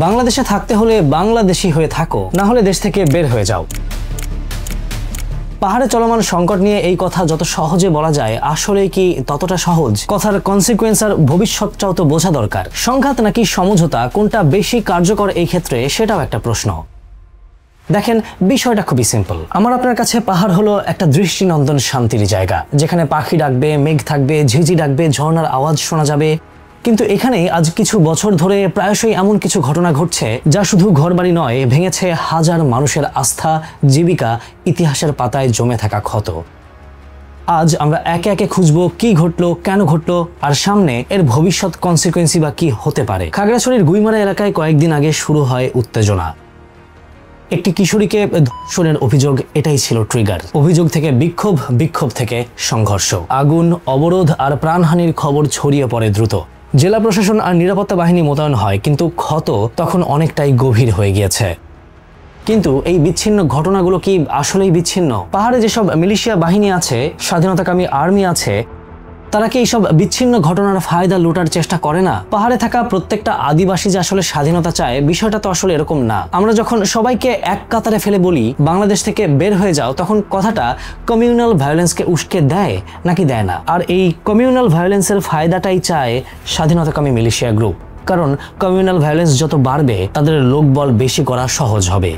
বাংলাদেশে থাকতে হলে বাংলাদেশী হয়ে থাকো, না হলে দেশ থেকে বের হয়ে যাও। পাহাড়ে চলমান সংকট নিয়ে এই কথা যত সহজে বলা যায়, আসলে কি ততটা সহজ? কথার কনসিকুয়েন্স আর ভবিষ্যৎটাও তো বোঝা দরকার। সংঘাত নাকি সমঝোতা, কোনটা বেশি কার্যকর এই ক্ষেত্রে, সেটাও একটা প্রশ্ন। দেখেন, বিষয়টা খুবই সিম্পল। আমার আপনার কাছে পাহাড় হলো একটা দৃষ্টিনন্দন শান্তির জায়গা, যেখানে পাখি ডাকবে, মেঘ থাকবে, ঝিঝি ডাকবে, ঝর্ণার আওয়াজ শোনা যাবে। কিন্তু এখানে আজ কিছু বছর ধরে প্রায়শই এমন কিছু ঘটনা ঘটছে যা শুধু ঘরবাড়ি নয়, ভেঙেছে হাজার মানুষের আস্থা, জীবিকা, ইতিহাসের পাতায় জমে থাকা ক্ষত। আজ আমরা একে একে খুঁজবো কি ঘটলো, কেন ঘটলো, আর সামনে এর ভবিষ্যৎ কনসিকুয়েন্সই বা কি হতে পারে। খাগড়াছড়ির গুইমারা এলাকায় কয়েকদিন আগে শুরু হয় উত্তেজনা। একটি কিশোরীকে ধর্ষণের অভিযোগ, এটাই ছিল ট্রিগার। অভিযোগ থেকে বিক্ষোভ, বিক্ষোভ থেকে সংঘর্ষ, আগুন, অবরোধ আর প্রাণহানির খবর ছড়িয়ে পড়ে দ্রুত। জেলা প্রশাসন আর নিরাপত্তা বাহিনী মোতায়েন হয়, কিন্তু ক্ষত তখন অনেকটাই গভীর হয়ে গিয়েছে। কিন্তু এই বিচ্ছিন্ন ঘটনাগুলো কি আসলেই বিচ্ছিন্ন? পাহাড়ে যেসব মিলিশিয়া বাহিনী আছে, স্বাধীনতাকামী আর্মি আছে, তারা কি এইসব বিচ্ছিন্ন ঘটনার ফায়দা লুটার চেষ্টা করে না? পাহাড়ে থাকা প্রত্যেকটা আদিবাসী যে আসলে স্বাধীনতা চায়, বিষয়টা তো আসলে এরকম না। আমরা যখন সবাইকে এক কাতারে ফেলে বলি বাংলাদেশ থেকে বের হয়ে যাও, তখন কথাটা কমিউনাল ভায়োলেন্সকে উস্কে দেয় নাকি দেয় না? আর এই কমিউনাল ভায়োলেন্সের ফায়দাটাই চায় স্বাধীনতাকামী মিলিশিয়া গ্রুপ, কারণ কমিউনাল ভায়োলেন্স যত বাড়বে, তাদের লোকবল বেশি করা সহজ হবে।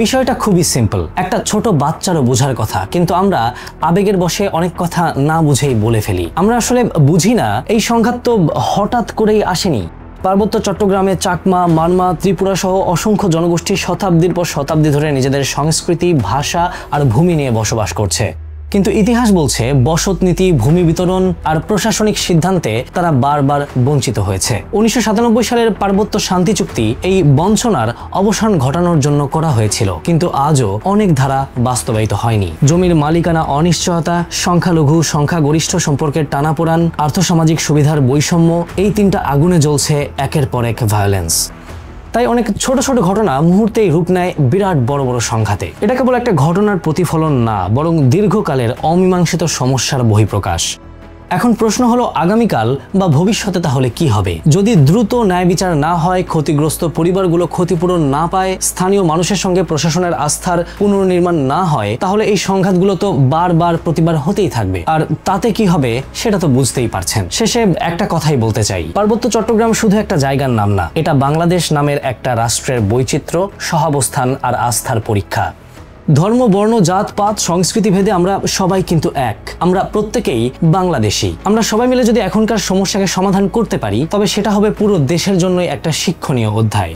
বিষয়টা খুবই সিম্পল, একটা ছোট বাচ্চারও বোঝার কথা, কিন্তু আমরা আবেগের বশে অনেক কথা না বুঝেই বলে ফেলি। আমরা আসলে বুঝি না এই সংঘাত তো হঠাৎ করেই আসেনি। পার্বত্য চট্টগ্রামে চাকমা, মারমা, ত্রিপুরা সহ অসংখ্য জনগোষ্ঠী শতাব্দীর পর শতাব্দী ধরে নিজেদের সংস্কৃতি, ভাষা আর ভূমি নিয়ে বসবাস করছে। কিন্তু ইতিহাস বলছে বসত নীতি, ভূমি বিতরণ আর প্রশাসনিক সিদ্ধান্তে তারা বারবার বঞ্চিত হয়েছে। 1997 সালের পার্বত্য শান্তি চুক্তি এই বঞ্চনার অবসান ঘটানোর জন্য করা হয়েছিল, কিন্তু আজও অনেক ধারা বাস্তবায়িত হয়নি। জমির মালিকানা অনিশ্চয়তা, সংখ্যালঘু সংখ্যাগরিষ্ঠ সম্পর্কের টানাপোড়ান, আর্থসামাজিক সুবিধার বৈষম্য, এই তিনটা আগুনে জ্বলছে একের পর এক ভায়োলেন্স। তাই অনেক ছোট ছোট ঘটনা মুহূর্তেই রূপ নেয় বিরাট বড় বড় সংঘাতে। এটা কেবল একটা ঘটনার প্রতিফলন না, বরং দীর্ঘকালের অমীমাংসিত সমস্যার বহিঃপ্রকাশ। এখন প্রশ্ন হলো, আগামীকাল বা ভবিষ্যতে তাহলে কি হবে? যদি দ্রুত ন্যায় বিচার না হয়, ক্ষতিগ্রস্ত পরিবারগুলো ক্ষতিপূরণ না পায়, স্থানীয় মানুষের সঙ্গে প্রশাসনের আস্থার পুনর্নির্মাণ না হয়, তাহলে এই সংঘাতগুলো তো বারবার প্রতিবার হতেই থাকবে। আর তাতে কি হবে সেটা তো বুঝতেই পারছেন। শেষে একটা কথাই বলতে চাই, পার্বত্য চট্টগ্রাম শুধু একটা জায়গার নাম না, এটা বাংলাদেশ নামের একটা রাষ্ট্রের বৈচিত্র্য, সহাবস্থান আর আস্থার পরীক্ষা। ধর্ম, বর্ণ, জাত, পাত, সংস্কৃতি ভেদে আমরা সবাই কিন্তু এক। আমরা প্রত্যেকেই বাংলাদেশী। আমরা সবাই মিলে যদি এখনকার সমস্যাকে সমাধান করতে পারি, তবে সেটা হবে পুরো দেশের জন্যই একটা শিক্ষণীয় অধ্যায়।